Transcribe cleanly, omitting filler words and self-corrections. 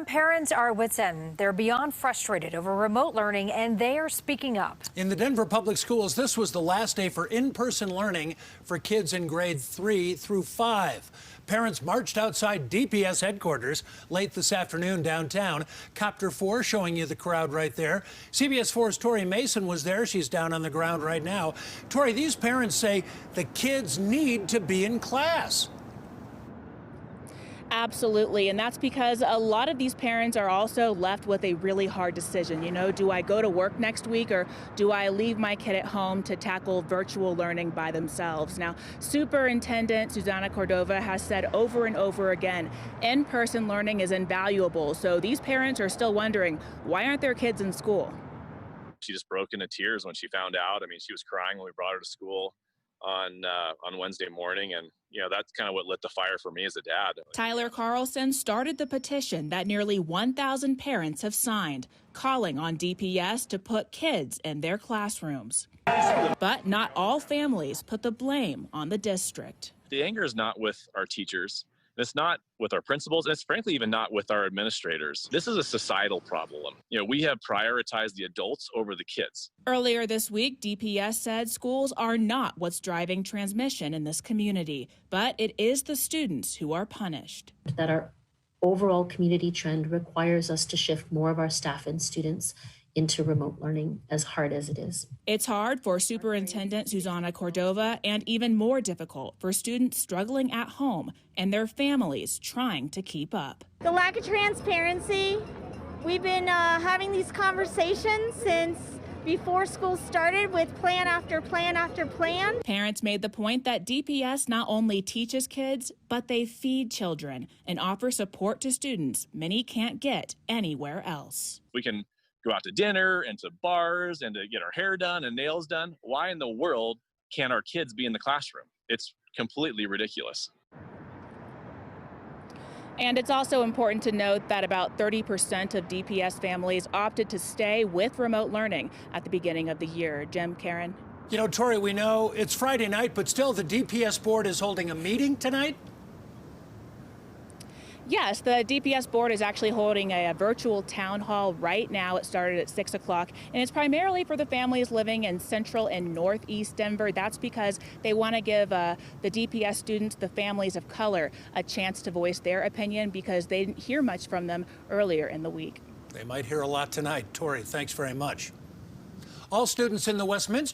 Parents are at wits' end. They're beyond frustrated over remote learning, and they are speaking up. In the Denver Public Schools, this was the last day for in-person learning for kids in grade 3 through 5. Parents marched outside DPS headquarters late this afternoon downtown. Copter 4 showing you the crowd right there. CBS 4's Tori Mason was there. She's down on the ground right now. Tori, these parents say the kids need to be in class. Absolutely, and that's because a lot of these parents are also left with a really hard decision. You know, do I go to work next week or do I leave my kid at home to tackle virtual learning by themselves? Now, Superintendent Susana Cordova has said over and over again, in-person learning is invaluable. So these parents are still wondering, why aren't their kids in school? She just broke into tears when she found out. I mean, she was crying when we brought her to school on Wednesday morning, and that's kind of what lit the fire for me as a dad. Tyler Carson started the petition that nearly 1,000 parents have signed, calling on DPS to put kids in their classrooms. But not all families put the blame on the district. The anger is not with our teachers. It's not with our principals, and it's frankly even not with our administrators. This is a societal problem. We have prioritized the adults over the kids. Earlier this week, DPS said schools are not what's driving transmission in this community, but it is the students who are punished. That our overall community trend requires us to shift more of our staff and students into remote learning, as hard as it is. It's hard for Superintendent Susana Cordova and even more difficult for students struggling at home and their families trying to keep up. The lack of transparency. We've been having these conversations since before school started with plan after plan after plan. Parents made the point that DPS not only teaches kids, but they feed children and offer support to students many can't get anywhere else. We can go out to dinner and to bars and to get our hair done and nails done. Why in the world can't our kids be in the classroom? It's completely ridiculous. And it's also important to note that about 30% of DPS families opted to stay with remote learning at the beginning of the year. Jim, Karen? Tori, we know it's Friday night, but still the DPS board is holding a meeting tonight? Yes, the DPS board is actually holding a virtual town hall right now. It started at 6 o'clock, and it's primarily for the families living in central and northeast Denver. That's because they want to give the DPS students, the families of color, a chance to voice their opinion because they didn't hear much from them earlier in the week. They might hear a lot tonight. Tori, thanks very much. All students in the Westminster